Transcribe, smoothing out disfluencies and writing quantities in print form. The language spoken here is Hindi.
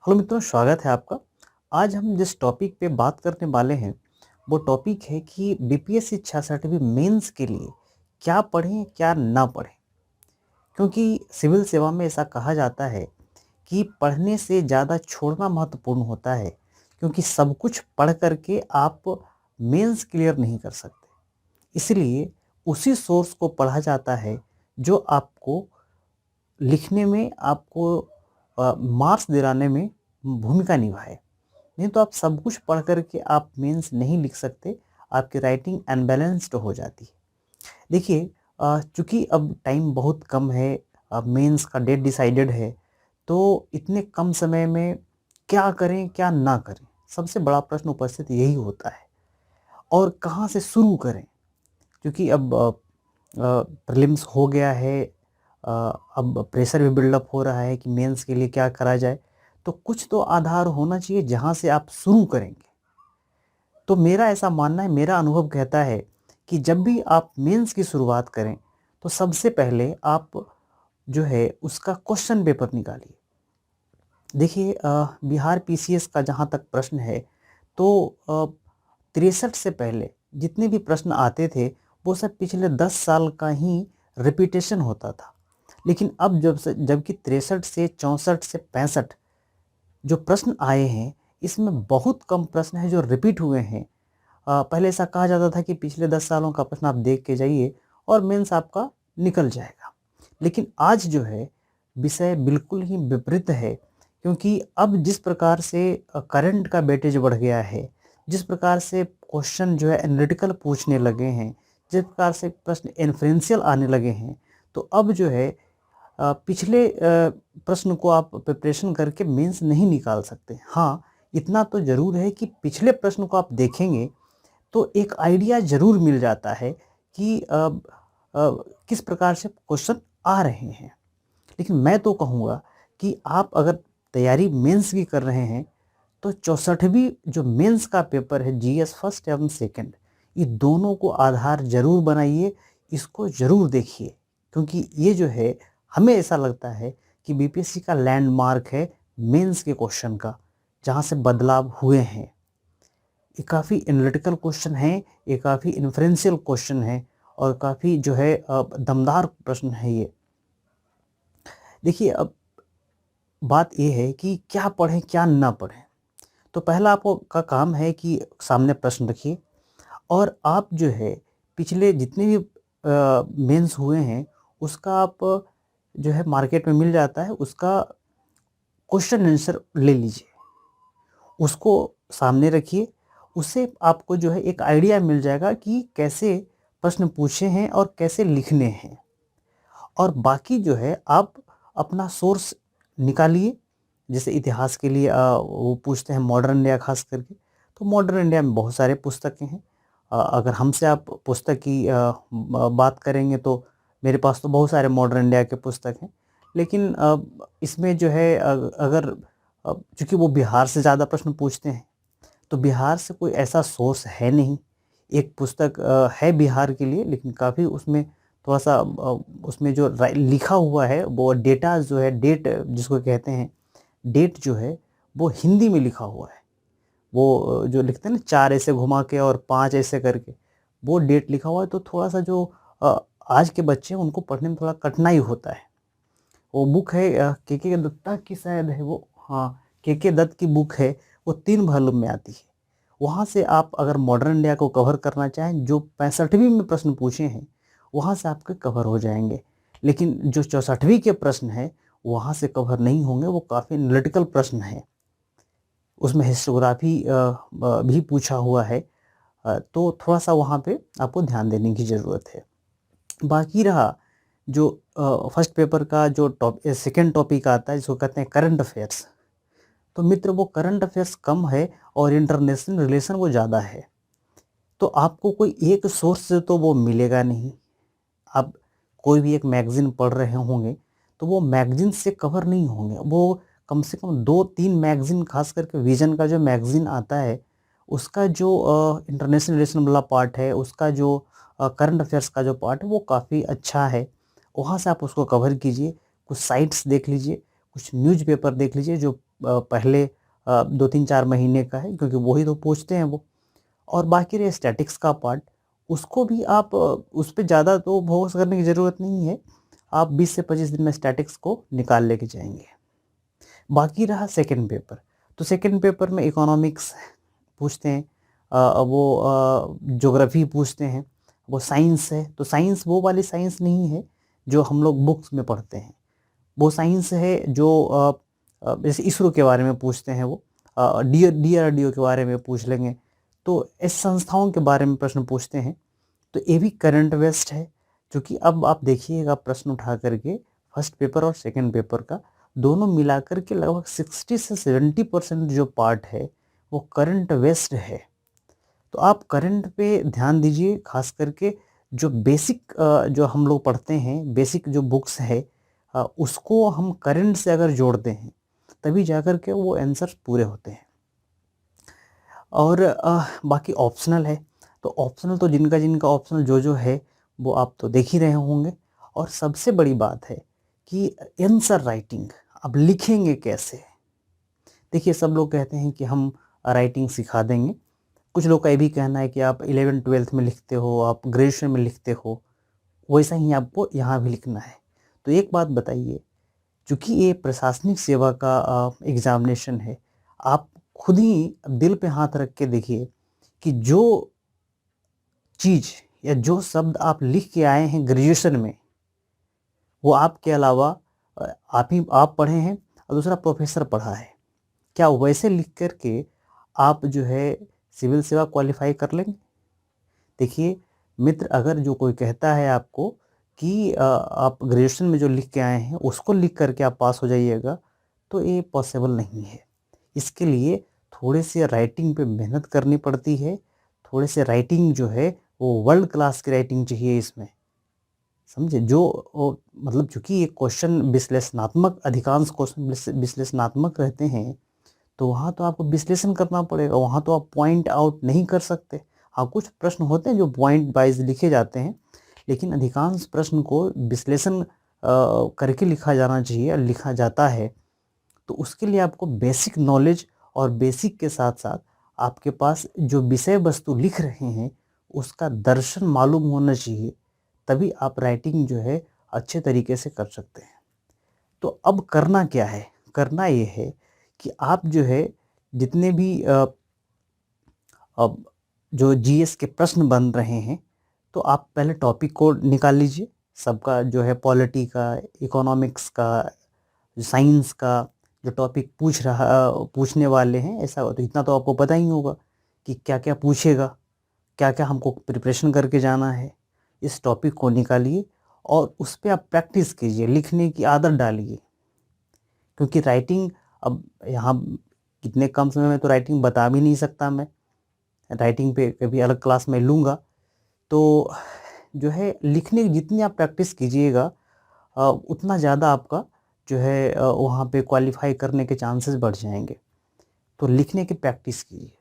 हेलो मित्रों, स्वागत है आपका। आज हम जिस टॉपिक पे बात करने वाले हैं वो टॉपिक है कि बीपीएससी 66वीं मेंस के लिए क्या पढ़ें क्या ना पढ़ें। क्योंकि सिविल सेवा में ऐसा कहा जाता है कि पढ़ने से ज़्यादा छोड़ना महत्वपूर्ण होता है, क्योंकि सब कुछ पढ़ करके आप मेंस क्लियर नहीं कर सकते। इसलिए उसी सोर्स को पढ़ा जाता है जो आपको लिखने में, आपको मार्क्स दिलाने में भूमिका निभाए। नहीं तो आप सब कुछ पढ़ कर के आप मेंस नहीं लिख सकते, आपकी राइटिंग अनबैलेंस्ड हो जाती है। देखिए, चूँकि अब टाइम बहुत कम है, अब मेंस का डेट डिसाइडेड है, तो इतने कम समय में क्या करें, क्या ना करें? सबसे बड़ा प्रश्न उपस्थित यही होता है। और कहाँ से शुरू करें? क्योंकि अब प्रीलिम्स हो गया है, अब प्रेशर भी बिल्डअप हो रहा है कि मेंस के लिए क्या करा जाए। तो कुछ तो आधार होना चाहिए जहाँ से आप शुरू करेंगे। तो मेरा ऐसा मानना है, मेरा अनुभव कहता है कि जब भी आप मेंस की शुरुआत करें तो सबसे पहले आप जो है उसका क्वेश्चन पेपर निकालिए। देखिए, बिहार पीसीएस का जहाँ तक प्रश्न है तो 63 से पहले जितने भी प्रश्न आते थे वो सब पिछले 10 साल का ही रिपीटेशन होता था। लेकिन अब जबकि 63 से 64 से 65 जो प्रश्न आए हैं, इसमें बहुत कम प्रश्न हैं जो रिपीट हुए हैं। पहले ऐसा कहा जाता था कि पिछले 10 सालों का प्रश्न आप देख के जाइए और मेंस आपका निकल जाएगा। लेकिन आज जो है विषय बिल्कुल ही विपरीत है, क्योंकि अब जिस प्रकार से करंट का वेटेज बढ़ गया है, जिस प्रकार से क्वेश्चन जो है एनालिटिकल पूछने लगे हैं, जिस प्रकार से प्रश्न इन्फ्रेंशियल आने लगे हैं, तो अब जो है पिछले प्रश्न को आप प्रिपरेशन करके मेंस नहीं निकाल सकते। हाँ, इतना तो ज़रूर है कि पिछले प्रश्न को आप देखेंगे तो एक आइडिया ज़रूर मिल जाता है कि किस प्रकार से क्वेश्चन आ रहे हैं। लेकिन मैं तो कहूँगा कि आप अगर तैयारी मेंस की कर रहे हैं तो 64वीं जो मेंस का पेपर है, जीएस फर्स्ट एवं सेकंड, ये दोनों को आधार ज़रूर बनाइए, इसको ज़रूर देखिए। क्योंकि ये जो है, हमें ऐसा लगता है कि बीपीएससी का लैंडमार्क है मेंस के क्वेश्चन का, जहाँ से बदलाव हुए हैं। ये काफ़ी एनालिटिकल क्वेश्चन हैं, ये काफ़ी इन्फ्रेंशियल क्वेश्चन हैं और काफ़ी जो है दमदार प्रश्न है ये। देखिए, अब बात ये है कि क्या पढ़ें क्या ना पढ़ें। तो पहला आपको का काम है कि सामने प्रश्न रखिए और आप जो है पिछले जितने भी मेंस हुए हैं उसका आप जो है मार्केट में मिल जाता है, उसका क्वेश्चन आंसर ले लीजिए, उसको सामने रखिए। उससे आपको जो है एक आइडिया मिल जाएगा कि कैसे प्रश्न पूछे हैं और कैसे लिखने हैं। और बाकी जो है आप अपना सोर्स निकालिए। जैसे इतिहास के लिए वो पूछते हैं मॉडर्न इंडिया खास करके, तो मॉडर्न इंडिया में बहुत सारे पुस्तकें हैं। अगर हमसे आप पुस्तक की बात करेंगे तो मेरे पास तो बहुत सारे मॉडर्न इंडिया के पुस्तक हैं। लेकिन इसमें जो है अगर चूँकि वो बिहार से ज़्यादा प्रश्न पूछते हैं तो बिहार से कोई ऐसा सोर्स है नहीं। एक पुस्तक है बिहार के लिए, लेकिन काफ़ी उसमें थोड़ा-सा उसमें जो लिखा हुआ है वो डेटा जो है, डेट जिसको कहते हैं, डेट जो है वो हिंदी में लिखा हुआ है। वो जो लिखते हैं ना 4 ऐसे घुमा के और 5 ऐसे करके, वो डेट लिखा हुआ है। तो थोड़ा-सा जो आज के बच्चे हैं उनको पढ़ने में थोड़ा कठिनाई होता है। वो बुक है के दत्ता की शायद है वो, हाँ, के दत्त की बुक है, वो 3 वॉल्यूम में आती है। वहाँ से आप अगर मॉडर्न इंडिया को कवर करना चाहें, जो 65वीं में प्रश्न पूछे हैं, वहाँ से आपके कवर हो जाएँगे। लेकिन जो 64वीं के प्रश्न हैं, वहाँ से कवर नहीं होंगे, वो काफ़ी एनालिटिकल प्रश्न हैं। उसमें हिस्टोग्राफी भी पूछा हुआ है। तो थोड़ा-सा वहाँ पे आपको ध्यान देने की ज़रूरत है। बाकी रहा जो फर्स्ट पेपर का जो सेकंड टॉपिक आता है जिसको कहते हैं करंट अफेयर्स। तो मित्र, वो करंट अफेयर्स कम है और इंटरनेशनल रिलेशन वो ज़्यादा है। तो आपको कोई एक सोर्स से तो वो मिलेगा नहीं। आप कोई भी एक मैगज़ीन पढ़ रहे होंगे तो वो मैगज़ीन से कवर नहीं होंगे। वो कम से कम 2-3 मैगज़ीन, ख़ास करके विज़न का जो मैगज़ीन आता है, उसका जो इंटरनेशनल रिलेशन वाला पार्ट है, उसका जो करंट अफेयर्स का जो पार्ट है वो काफ़ी अच्छा है। वहाँ से आप उसको कवर कीजिए। कुछ साइट्स देख लीजिए, कुछ न्यूज़पेपर देख लीजिए जो पहले 2-3-4 महीने का है, क्योंकि वही तो पूछते हैं वो। और बाकी रहे स्टैटिक्स का पार्ट, उसको भी आप उस पे ज़्यादा तो फोकस करने की ज़रूरत नहीं है। आप 20 से 25 दिन में स्टैटिक्स को निकाल लेके जाएँगे। बाकी रहा सेकंड पेपर, तो सेकंड पेपर में इकोनॉमिक्स पूछते हैं, ज्योग्राफी पूछते हैं, वो साइंस है। तो साइंस वो वाली साइंस नहीं है जो हम लोग बुक्स में पढ़ते हैं, वो साइंस है जो जैसे इसरो के बारे में पूछते हैं, वो DRDO के बारे में पूछ लेंगे। तो इस संस्थाओं के बारे में प्रश्न पूछते हैं। तो ये भी करंट वेस्ट है, क्योंकि अब आप देखिएगा प्रश्न उठा करके फर्स्ट पेपर और सेकंड पेपर का दोनों मिलाकर के लगभग 60 से 70% जो पार्ट है वो करंट वेस्ट है। तो आप करंट पे ध्यान दीजिए, खास करके जो बेसिक जो हम लोग पढ़ते हैं, बेसिक जो बुक्स है उसको हम करंट से अगर जोड़ते हैं तभी जाकर के वो आंसर्स पूरे होते हैं। और बाकी ऑप्शनल है, तो ऑप्शनल तो जिनका जिनका ऑप्शनल जो है वो आप तो देख ही रहे होंगे। और सबसे बड़ी बात है कि आंसर राइटिंग अब लिखेंगे कैसे। देखिए, सब लोग कहते हैं कि हम राइटिंग सिखा देंगे। कुछ लोग का ये भी कहना है कि आप 11th-12th में लिखते हो, आप ग्रेजुएशन में लिखते हो, वैसा ही आपको यहाँ भी लिखना है। तो एक बात बताइए, चूँकि ये प्रशासनिक सेवा का एग्ज़ामिनेशन है, आप खुद ही दिल पे हाथ रख के देखिए कि जो चीज़ या जो शब्द आप लिख के आए हैं ग्रेजुएशन में, वो आपके अलावा आप पढ़े हैं और दूसरा प्रोफेसर पढ़ा है। क्या वैसे लिख कर के आप जो है सिविल सेवा क्वालिफ़ाई कर लेंगे? देखिए मित्र, अगर जो कोई कहता है आपको कि आप ग्रेजुएशन में जो लिख के आए हैं उसको लिख करके आप पास हो जाइएगा, तो ये पॉसिबल नहीं है। इसके लिए थोड़े से राइटिंग पे मेहनत करनी पड़ती है, थोड़े से राइटिंग जो है वो वर्ल्ड क्लास की राइटिंग चाहिए इसमें, समझे? मतलब चूँकि ये क्वेश्चन विश्लेषणात्मक, अधिकांश क्वेश्चन विश्लेषणात्मक रहते हैं, तो वहाँ तो आपको विश्लेषण करना पड़ेगा, वहाँ तो आप पॉइंट आउट नहीं कर सकते। हाँ, कुछ प्रश्न होते हैं जो पॉइंट वाइज लिखे जाते हैं, लेकिन अधिकांश प्रश्न को विश्लेषण करके लिखा जाना चाहिए और लिखा जाता है। तो उसके लिए आपको बेसिक नॉलेज और बेसिक के साथ-साथ आपके पास जो विषय वस्तु लिख रहे हैं, उसका दर्शन मालूम होना चाहिए, तभी आप राइटिंग जो है अच्छे तरीके से कर सकते हैं। तो अब करना क्या है? करना ये है कि आप जो है जितने भी अब जो जीएस के प्रश्न बन रहे हैं, तो आप पहले टॉपिक को निकाल लीजिए। सबका जो है पॉलिटी का, इकोनॉमिक्स का, साइंस का जो टॉपिक पूछने वाले हैं, ऐसा तो इतना तो आपको पता ही होगा कि क्या-क्या पूछेगा, क्या-क्या हमको प्रिपरेशन करके जाना है। इस टॉपिक को निकालिए और उस पे आप प्रैक्टिस कीजिए, लिखने की आदत डालिए। क्योंकि राइटिंग, अब यहाँ कितने कम समय में तो राइटिंग बता भी नहीं सकता मैं। राइटिंग पे कभी अलग क्लास में लूँगा। तो जो है लिखने की जितनी आप प्रैक्टिस कीजिएगा उतना ज़्यादा आपका जो है वहाँ पे क्वालिफ़ाई करने के चांसेस बढ़ जाएँगे। तो लिखने की प्रैक्टिस कीजिए।